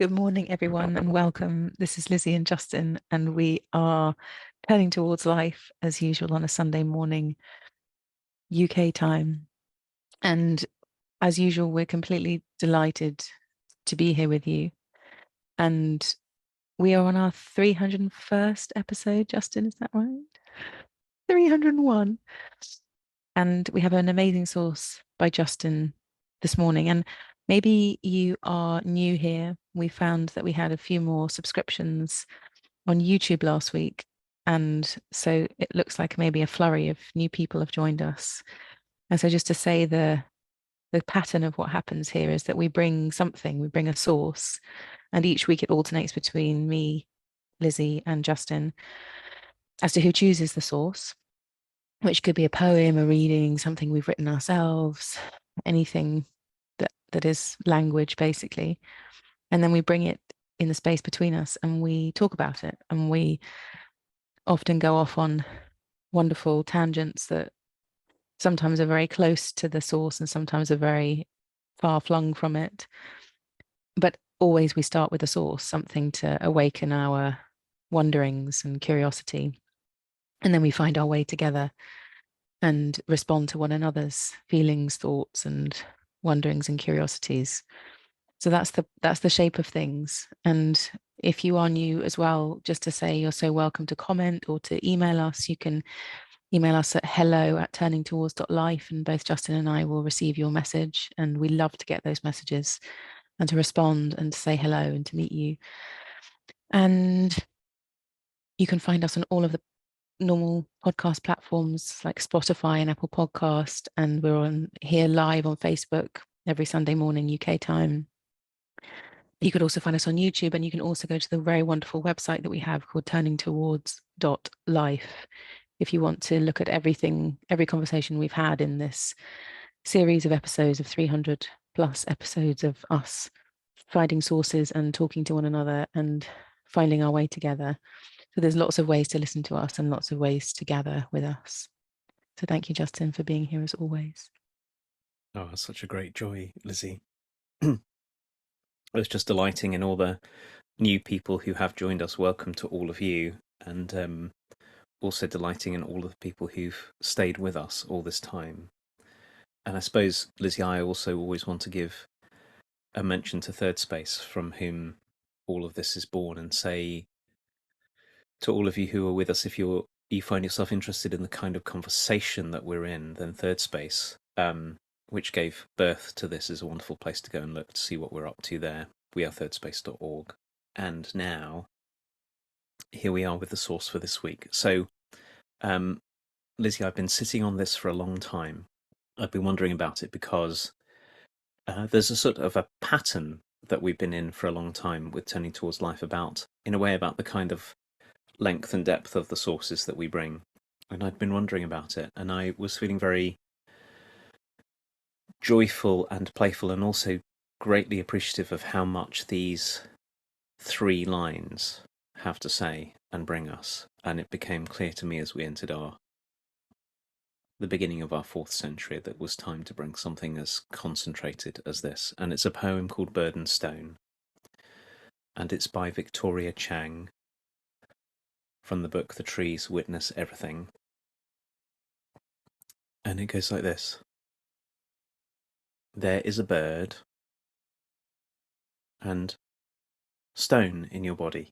Good morning, everyone, and welcome. This is Lizzie and Justin, and we are turning towards life as usual on a Sunday morning, UK time. And as usual, we're completely delighted to be here with you. And we are on our 301st episode, Justin, is that right? 301. And we have an amazing source by Justin this morning. And maybe you are new here. We found that we had a few more subscriptions on YouTube last week. And so it looks like maybe a flurry of new people have joined us. And so just to say the pattern of what happens here is that we bring something, we bring a source, and each week it alternates between me, Lizzie, and Justin as to who chooses the source, which could be a poem, a reading, something we've written ourselves, anything that is language, basically. And then we bring it in the space between us and we talk about it. And we often go off on wonderful tangents that sometimes are very close to the source and sometimes are very far flung from it. But always we start with a source, something to awaken our wonderings and curiosity. And then we find our way together and respond to one another's feelings, thoughts, and wonderings and curiosities. So that's the shape of things. And if you are new as well, just to say you're so welcome to comment or to email us. You can email us at hello@turningtowards.life, and both Justin and I will receive your message. And we love to get those messages and to respond and to say hello and to meet you. And you can find us on all of the normal podcast platforms like Spotify and Apple Podcast. And we're on here live on Facebook every Sunday morning, UK time. You could also find us on YouTube, and you can also go to the very wonderful website that we have called turningtowards.life if you want to look at everything, every conversation we've had in this series of episodes of 300 plus episodes of us finding sources and talking to one another and finding our way together. So there's lots of ways to listen to us and lots of ways to gather with us. So thank you, Justin, for being here as always. Oh, it's such a great joy, Lizzie. It's just delighting in all the new people who have joined us. Welcome to all of you. And also delighting in all of the people who've stayed with us all this time. And I suppose, Lizzie, I also always want to give a mention to Thirdspace, from whom all of this is born, and say to all of you who are with us, if you find yourself interested in the kind of conversation that we're in, then Thirdspace, which gave birth to this, is a wonderful place to go and look to see what we're up to there. We are thirdspace.org. And now, here we are with the source for this week. So, Lizzie, I've been sitting on this for a long time. I've been wondering about it because there's a sort of a pattern that we've been in for a long time with Turning Towards Life, about, in a way, about the kind of length and depth of the sources that we bring. And I'd been wondering about it, and I was feeling very joyful and playful, and also greatly appreciative of how much these three lines have to say and bring us. And it became clear to me as we entered the beginning of our 4th century that it was time to bring something as concentrated as this. And it's a poem called Bird and Stone, and it's by Victoria Chang, from the book The Trees Witness Everything. And it goes like this. There is a bird and stone in your body.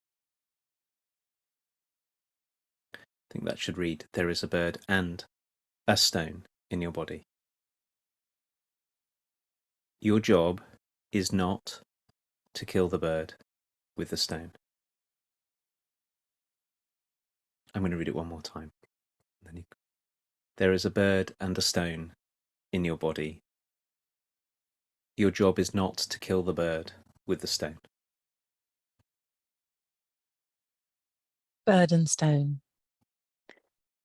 I think that should read, there is a bird and a stone in your body. Your job is not to kill the bird with the stone. I'm going to read it one more time. There is a bird and a stone in your body. Your job is not to kill the bird with the stone. Bird and stone.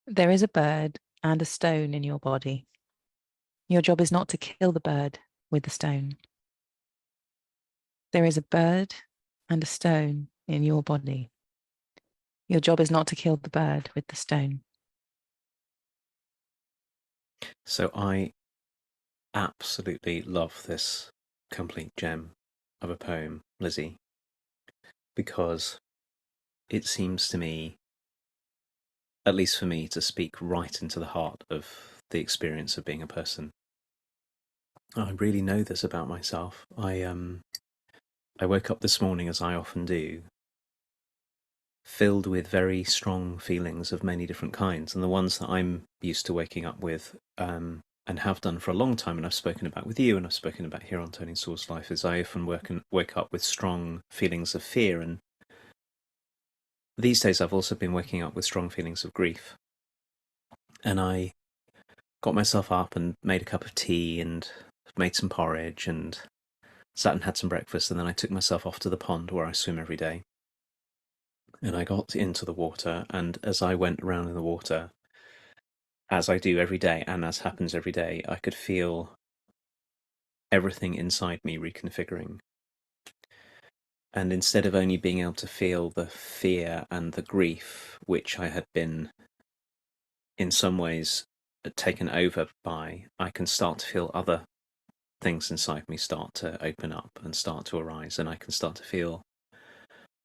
There is a bird and a stone in your body. Your job is not to kill the bird with the stone. There is a bird and a stone in your body. Your job is not to kill the bird with the stone. So I absolutely love this complete gem of a poem, Lizzie. because it seems to me, at least for me, to speak right into the heart of the experience of being a person. I really know this about myself. I woke up this morning, as I often do, filled with very strong feelings of many different kinds, and the ones that I'm used to waking up with, and have done for a long time, and I've spoken about with you, and I've spoken about here on Turning Towards Life, is I often wake up with strong feelings of fear, and these days I've also been waking up with strong feelings of grief. And I got myself up and made a cup of tea and made some porridge and sat and had some breakfast, and then I took myself off to the pond where I swim every day. And I got into the water, and as I went around in the water, as I do every day and as happens every day, I could feel everything inside me reconfiguring. And instead of only being able to feel the fear and the grief, which I had been in some ways taken over by, I can start to feel other things inside me start to open up and start to arise, and I can start to feel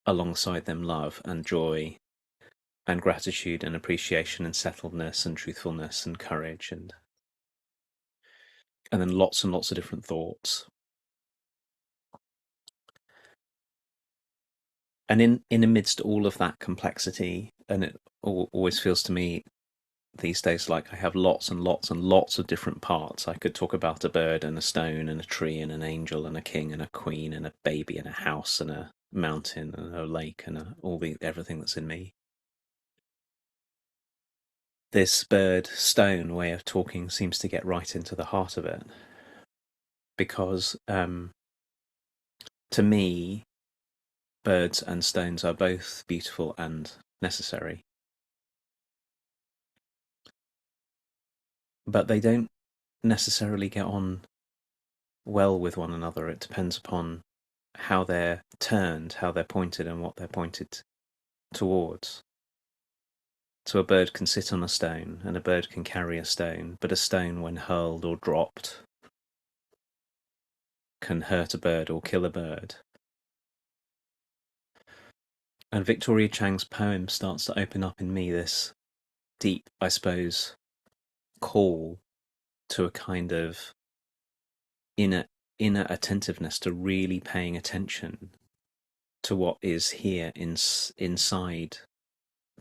alongside them love and joy and gratitude and appreciation and settledness and truthfulness and courage, and then lots and lots of different thoughts. And in amidst all of that complexity, and it always feels to me these days like I have lots and lots and lots of different parts. I could talk about a bird and a stone and a tree and an angel and a king and a queen and a baby and a house and a mountain and a lake and everything that's in me. This bird stone way of talking seems to get right into the heart of it, because to me, birds and stones are both beautiful and necessary, but they don't necessarily get on well with one another. It depends upon how they're turned, how they're pointed, and what they're pointed towards. So a bird can sit on a stone, and a bird can carry a stone, but a stone, when hurled or dropped, can hurt a bird or kill a bird. And Victoria Chang's poem starts to open up in me this deep, I suppose, call to a kind of inner attentiveness, to really paying attention to what is here inside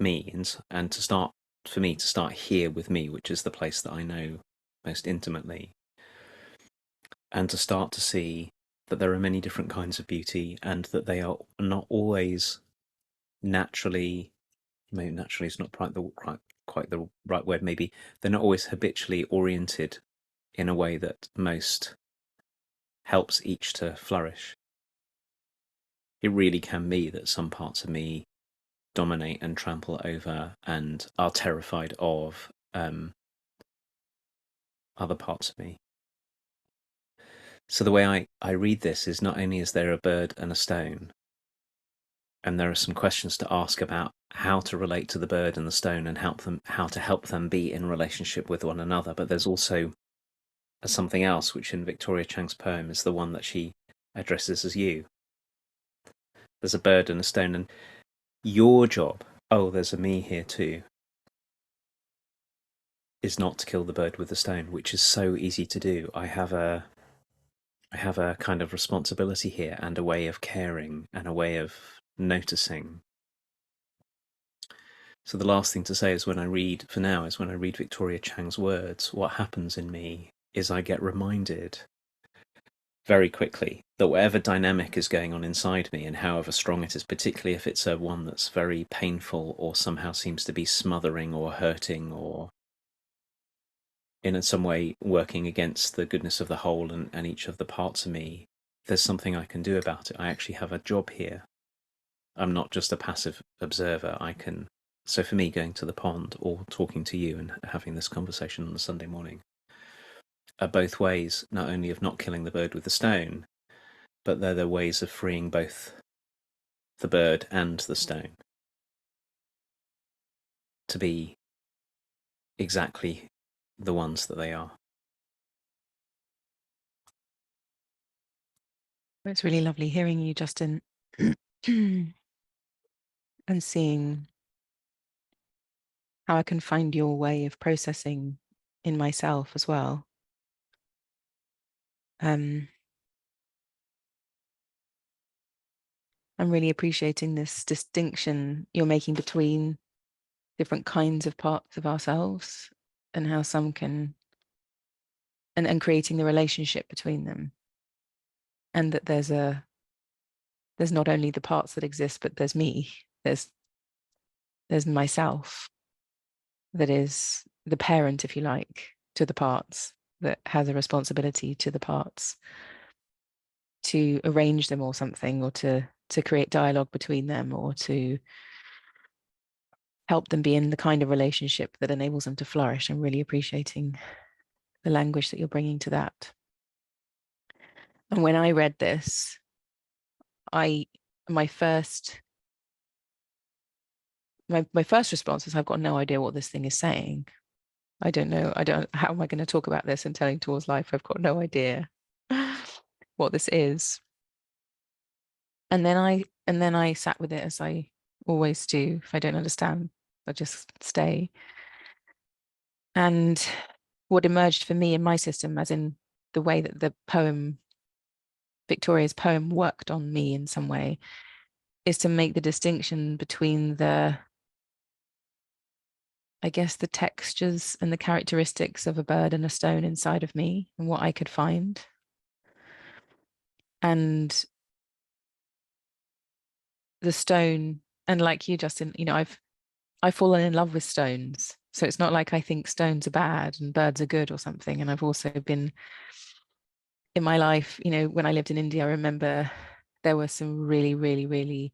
me, and to start, for me to start here with me, which is the place that I know most intimately, and to start to see that there are many different kinds of beauty, and that they are not always naturally, maybe naturally is not quite the right word, maybe they're not always habitually oriented in a way that most helps each to flourish. It really can be that some parts of me dominate and trample over and are terrified of other parts of me. So the way I read this is, not only is there a bird and a stone, and there are some questions to ask about how to relate to the bird and the stone and how to help them be in relationship with one another, but there's also something else, which in Victoria Chang's poem is the one that she addresses as you. There's a bird and a stone, and your job, oh, there's a me here too, is not to kill the bird with the stone, which is so easy to do. I have a kind of responsibility here, and a way of caring, and a way of noticing. So the last thing to say is, when I read Victoria Chang's words, what happens in me is I get reminded very quickly that whatever dynamic is going on inside me, and however strong it is, particularly if it's one that's very painful or somehow seems to be smothering or hurting or in some way working against the goodness of the whole and each of the parts of me, there's something I can do about it. I actually have a job here. I'm not just a passive observer. So for me, going to the pond or talking to you and having this conversation on a Sunday morning are both ways, not only of not killing the bird with the stone, but they're the ways of freeing both the bird and the stone to be exactly the ones that they are. It's really lovely hearing you, Justin. and seeing how I can find your way of processing in myself as well. I'm really appreciating this distinction you're making between different kinds of parts of ourselves and how some can, and creating the relationship between them. And that there's not only the parts that exist, but there's me, there's myself that is the parent, if you like, to the parts, that has a responsibility to the parts to arrange them or something, or to create dialogue between them, or to help them be in the kind of relationship that enables them to flourish. I'm really appreciating the language that you're bringing to that. And when I read this, my first response is, I've got no idea what this thing is saying. I don't know. How am I going to talk about this and turning towards life? I've got no idea what this is. And then I sat with it, as I always do. If I don't understand, I just stay. And what emerged for me in my system, as in the way that the poem, Victoria's poem, worked on me in some way, is to make the distinction between I guess, the textures and the characteristics of a bird and a stone inside of me and what I could find. And the stone, and like you, Justin, I've fallen in love with stones. So it's not like I think stones are bad and birds are good or something. And I've also been in my life, when I lived in India, I remember there were some really, really, really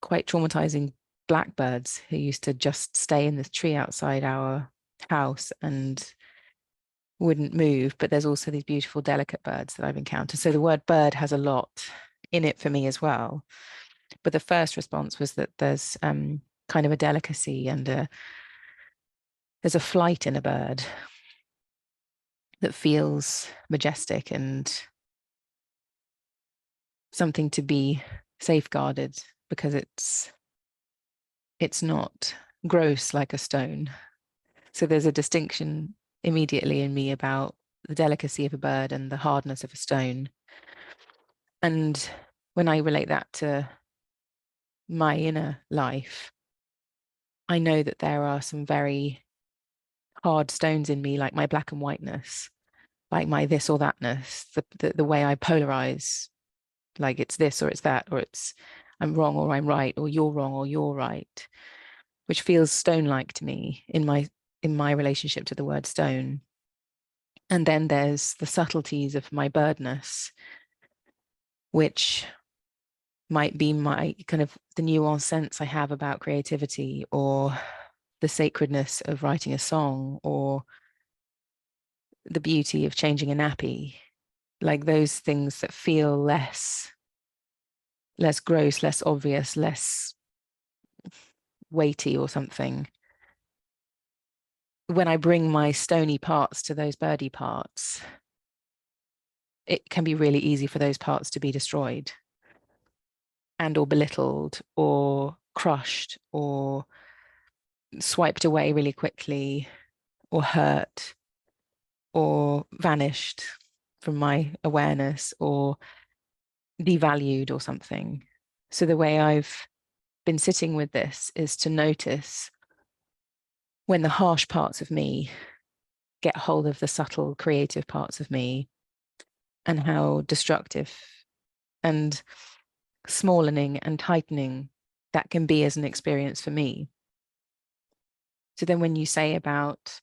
quite traumatizing blackbirds who used to just stay in this tree outside our house and wouldn't move. But there's also these beautiful, delicate birds that I've encountered. So the word bird has a lot in it for me as well. But the first response was that there's kind of a delicacy and there's a flight in a bird that feels majestic and something to be safeguarded, because it's not gross like a stone. So there's a distinction immediately in me about the delicacy of a bird and the hardness of a stone. And when I relate that to my inner life, I know that there are some very hard stones in me, like my black and whiteness, like my this or thatness, the way I polarize, like it's this or it's that, or it's I'm wrong or I'm right, or you're wrong or you're right, which feels stone-like to me in my relationship to the word stone. And then there's the subtleties of my birdness, which might be my kind of the nuanced sense I have about creativity, or the sacredness of writing a song, or the beauty of changing a nappy, like those things that feel less gross, less obvious, less weighty or something. When I bring my stony parts to those birdie parts, it can be really easy for those parts to be destroyed and or belittled or crushed or swiped away really quickly or hurt or vanished from my awareness or devalued or something. So the way I've been sitting with this is to notice when the harsh parts of me get hold of the subtle creative parts of me, and how destructive and smallening and tightening that can be as an experience for me. So then when you say about,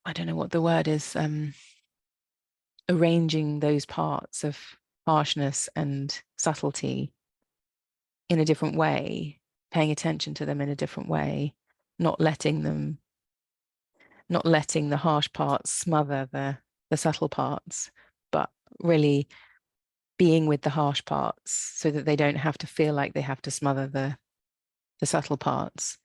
I don't know what the word is, arranging those parts of harshness and subtlety in a different way, paying attention to them in a different way, not letting the harsh parts smother the subtle parts, but really being with the harsh parts so that they don't have to feel like they have to smother the subtle parts.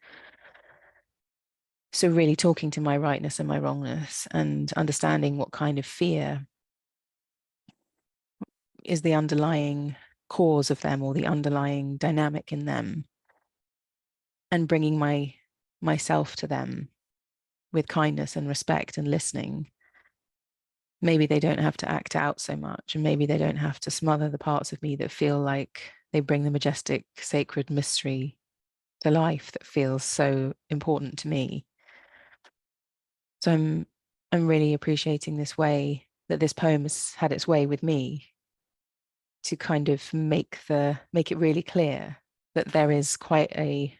So really talking to my rightness and my wrongness, and understanding what kind of fear is the underlying cause of them or the underlying dynamic in them, and bringing myself to them with kindness and respect and listening, maybe they don't have to act out so much, and maybe they don't have to smother the parts of me that feel like they bring the majestic, sacred mystery to life that feels so important to me. So I'm really appreciating this way that this poem has had its way with me to kind of make it really clear that there is quite a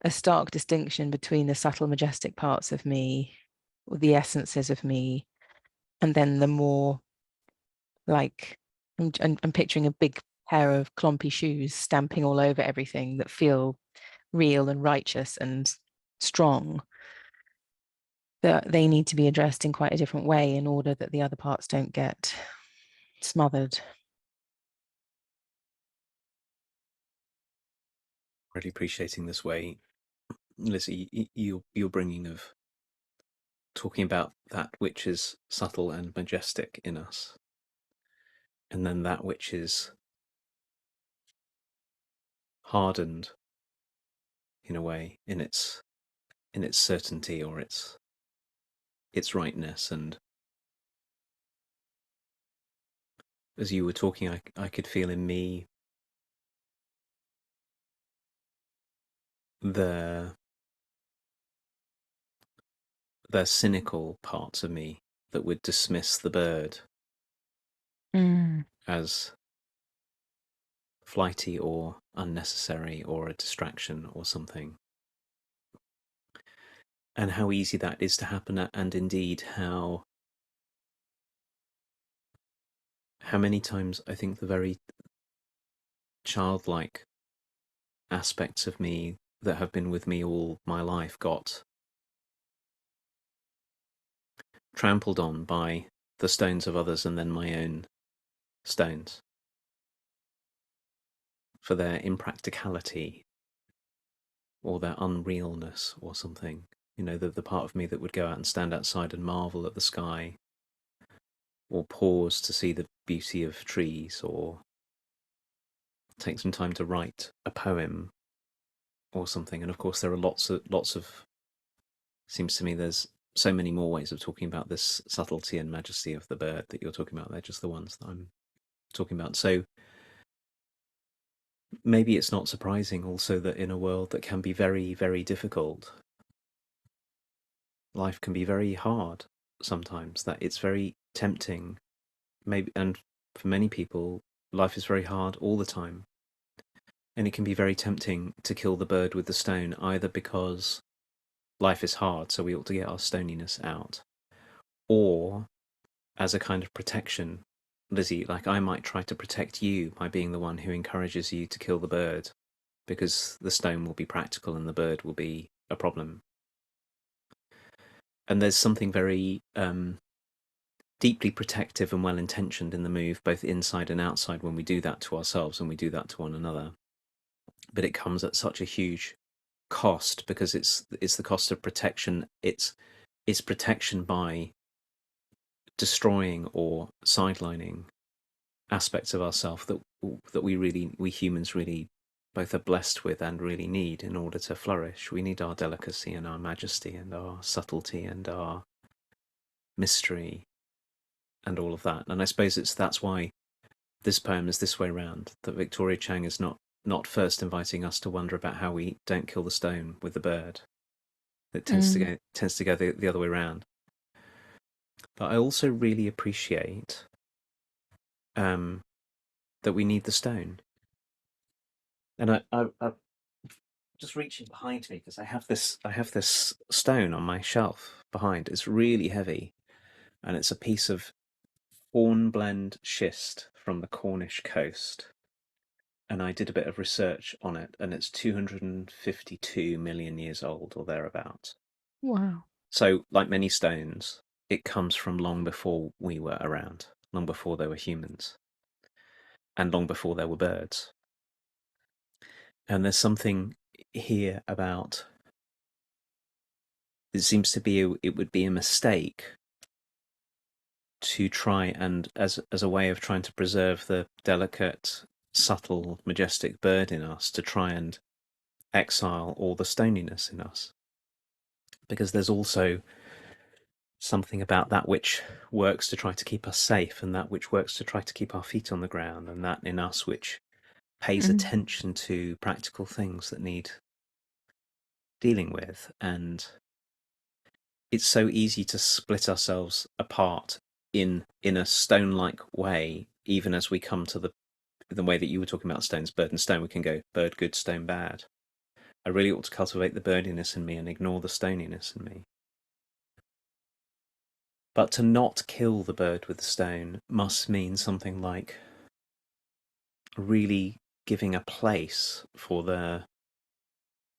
stark distinction between the subtle, majestic parts of me, or the essences of me, and then the more like I'm picturing a big pair of clompy shoes stamping all over everything that feel real and righteous and strong, that they need to be addressed in quite a different way in order that the other parts don't get smothered. Really appreciating this way, Lizzie, you're bringing of talking about that which is subtle and majestic in us, and then that which is hardened in a way in its certainty or its rightness. And as you were talking, I could feel in me the cynical parts of me that would dismiss the bird Mm. as flighty or unnecessary or a distraction or something, and how easy that is to happen, and indeed how many times I think the very childlike aspects of me that have been with me all my life got trampled on by the stones of others and then my own stones for their impracticality or their unrealness or something. You know, the part of me that would go out and stand outside and marvel at the sky, or pause to see the beauty of trees, or take some time to write a poem or something. And of course there are lots of seems to me there's so many more ways of talking about this subtlety and majesty of the bird that you're talking about. They're just the ones that I'm talking about. So maybe it's not surprising also that in a world that can be very, very difficult, life can be very hard sometimes, that it's very tempting, maybe, and for many people, life is very hard all the time. And it can be very tempting to kill the bird with the stone, either because life is hard, so we ought to get our stoniness out, or as a kind of protection. Lizzie, like I might try to protect you by being the one who encourages you to kill the bird, because the stone will be practical and the bird will be a problem. And there's something very deeply protective and well-intentioned in the move, both inside and outside, when we do that to ourselves and we do that to one another. But it comes at such a huge cost, because it's the cost of protection. It's protection by destroying or sidelining aspects of ourselves that we humans really both are blessed with and really need in order to flourish. We need our delicacy and our majesty and our subtlety and our mystery and all of that. And I suppose that's why this poem is this way round, that Victoria Chang is not first inviting us to wonder about how we don't kill the stone with the bird. It tends to go the other way around. But I also really appreciate that we need the stone. And I just reaching behind me, because I have this stone on my shelf behind. It's really heavy, and it's a piece of hornblende schist from the Cornish coast. And I did a bit of research on it, and it's 252 million years old or thereabout. Wow. So, like many stones, it comes from long before we were around, long before there were humans, and long before there were birds. And there's something here about, it seems to be it would be a mistake to try and, as a way of trying to preserve the delicate, subtle, majestic bird in us, to try and exile all the stoniness in us. Because there's also something about that which works to try to keep us safe, and that which works to try to keep our feet on the ground, and that in us which pays attention to practical things that need dealing with. And it's so easy to split ourselves apart in a stone-like way, even as we come to the way that you were talking about stones, bird and stone. We can go bird good, stone bad. I really ought to cultivate the birdiness in me and ignore the stoniness in me. But to not kill the bird with the stone must mean something like really giving a place for the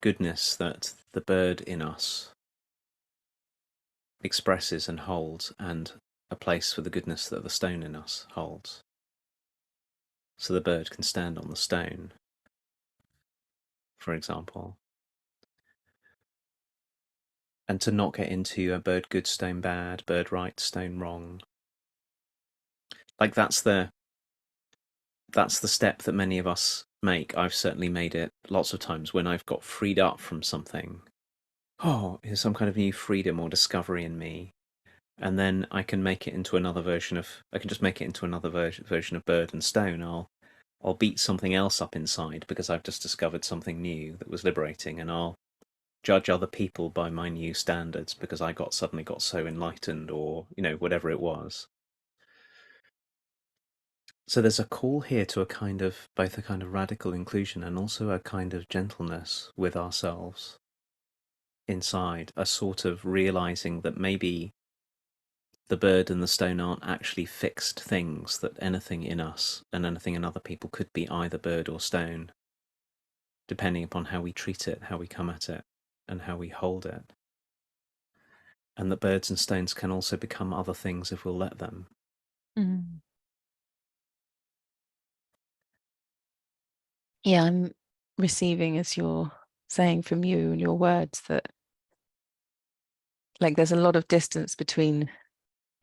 goodness that the bird in us expresses and holds, and a place for the goodness that the stone in us holds. So the bird can stand on the stone, for example. And to not get into a bird good, stone bad, bird right, stone wrong. Like that's the step that many of us make. I've certainly made it lots of times when I've got freed up from something. Oh, here's some kind of new freedom or discovery in me. And then I can make it into another version of, I can just make it into another version of bird and stone. I'll beat something else up inside because I've just discovered something new that was liberating, and I'll judge other people by my new standards because I suddenly got so enlightened, or whatever it was. So there's a call here to a kind of, both a kind of radical inclusion and also a kind of gentleness with ourselves inside, a sort of realizing that maybe the bird and the stone aren't actually fixed things, that anything in us and anything in other people could be either bird or stone, depending upon how we treat it, how we come at it, and how we hold it. And that birds and stones can also become other things if we'll let them. Yeah, I'm receiving, as you're saying from you and your words, that like there's a lot of distance between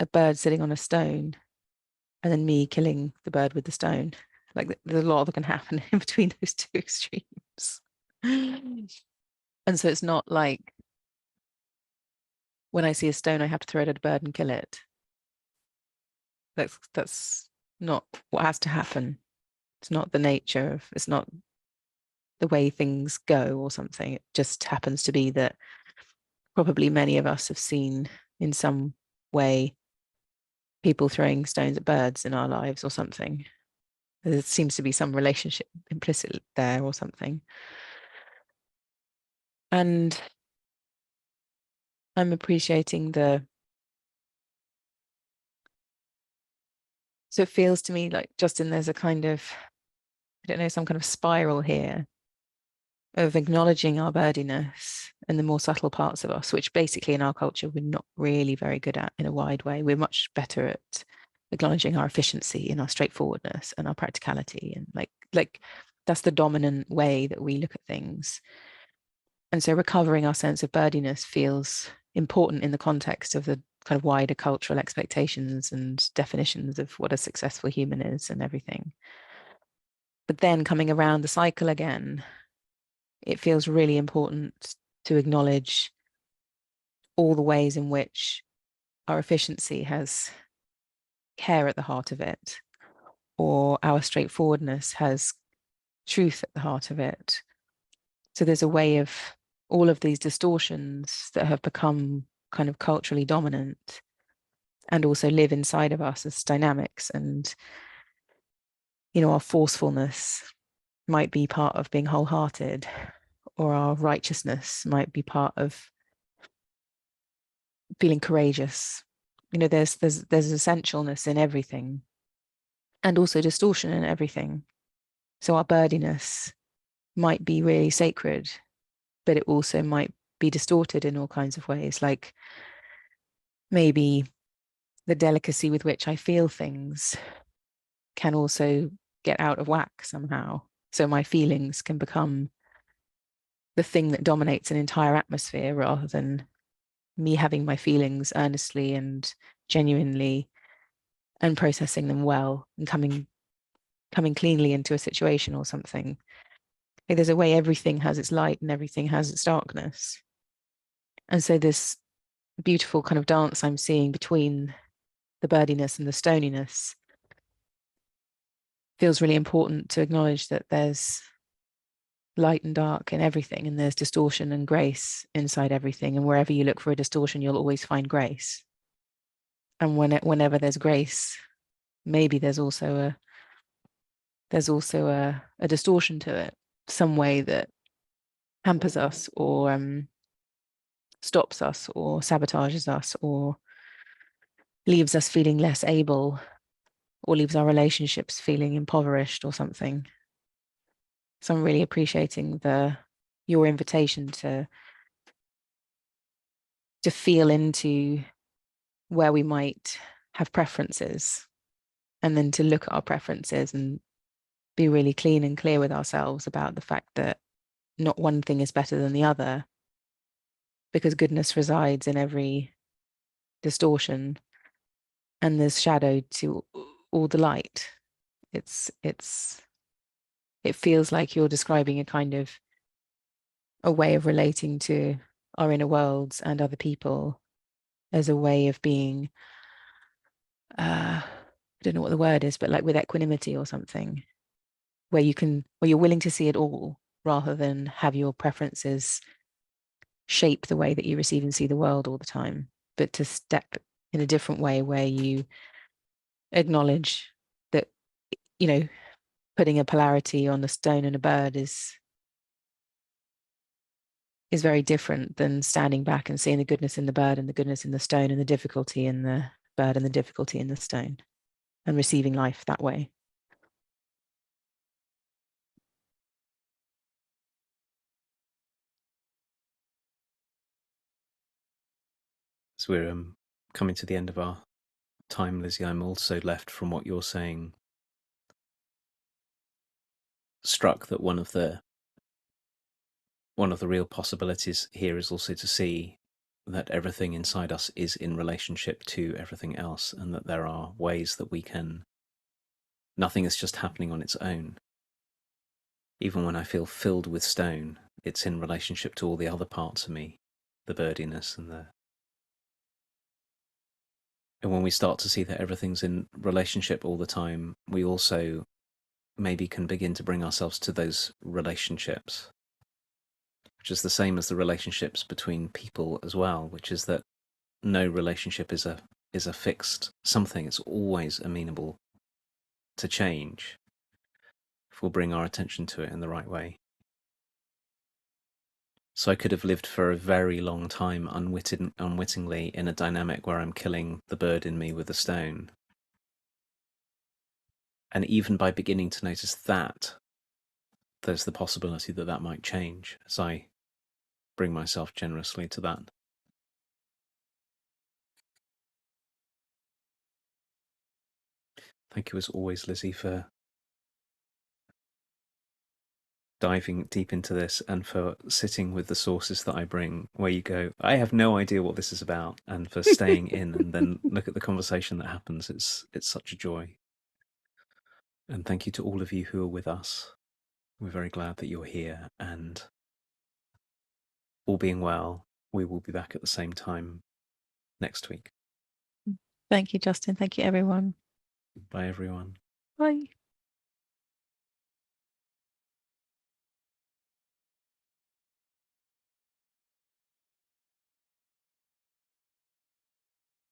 a bird sitting on a stone and then me killing the bird with the stone. Like there's a lot that can happen in between those two extremes. And so it's not like when I see a stone, I have to throw it at a bird and kill it. That's not what has to happen. It's not the nature of, it's not the way things go or something. It just happens to be that probably many of us have seen in some way people throwing stones at birds in our lives or something. There seems to be some relationship implicit there or something. And I'm appreciating so it feels to me like, Justin, there's a kind of, I don't know, some kind of spiral here of acknowledging our birdiness and the more subtle parts of us, which basically in our culture we're not really very good at in a wide way. We're much better at acknowledging our efficiency and our straightforwardness and our practicality, and like that's the dominant way that we look at things. And so recovering our sense of birdiness feels important in the context of the kind of wider cultural expectations and definitions of what a successful human is and everything. But then coming around the cycle again, it feels really important to acknowledge all the ways in which our efficiency has care at the heart of it, or our straightforwardness has truth at the heart of it. So there's a way of all of these distortions that have become kind of culturally dominant and also live inside of us as dynamics. And, our forcefulness might be part of being wholehearted, or our righteousness might be part of feeling courageous. There's essentialness in everything and also distortion in everything. So our birdiness might be really sacred, but it also might be distorted in all kinds of ways. Like maybe the delicacy with which I feel things can also get out of whack somehow. So my feelings can become the thing that dominates an entire atmosphere rather than me having my feelings earnestly and genuinely and processing them well and coming cleanly into a situation or something. Like there's a way everything has its light and everything has its darkness. And so this beautiful kind of dance I'm seeing between the birdiness and the stoniness feels really important to acknowledge that there's light and dark in everything, and there's distortion and grace inside everything. And wherever you look for a distortion, you'll always find grace. And whenever there's grace, maybe there's also a distortion to it, some way that hampers us or stops us or sabotages us or leaves us feeling less able or leaves our relationships feeling impoverished or something. So I'm really appreciating your invitation to feel into where we might have preferences, and then to look at our preferences and be really clean and clear with ourselves about the fact that not one thing is better than the other, because goodness resides in every distortion and there's shadow to all the light. It feels like you're describing a kind of a way of relating to our inner worlds and other people as a way of being I don't know what the word is, but like with equanimity or something, where you're willing to see it all rather than have your preferences shape the way that you receive and see the world all the time, but to step in a different way where you acknowledge that, putting a polarity on a stone and a bird is very different than standing back and seeing the goodness in the bird and the goodness in the stone and the difficulty in the bird and the difficulty in the stone, and receiving life that way. As we're coming to the end of our time, Lizzie, I'm also left, from what you're saying, struck that one of the real possibilities here is also to see that everything inside us is in relationship to everything else, and that there are ways that nothing is just happening on its own. Even when I feel filled with stone, it's in relationship to all the other parts of me, the birdiness and when we start to see that everything's in relationship all the time, we also maybe can begin to bring ourselves to those relationships, which is the same as the relationships between people as well, which is that no relationship is a fixed something. It's always amenable to change if we'll bring our attention to it in the right way. So I could have lived for a very long time unwittingly in a dynamic where I'm killing the bird in me with a stone. And even by beginning to notice that, there's the possibility that that might change as I bring myself generously to that. Thank you as always, Lizzie, for diving deep into this and for sitting with the sources that I bring, where you go, I have no idea what this is about, and for staying in and then look at the conversation that happens. It's such a joy. And thank you to all of you who are with us. We're very glad that you're here, and all being well, we will be back at the same time next week. Thank you, Justin. Thank you, everyone. Bye, everyone. Bye.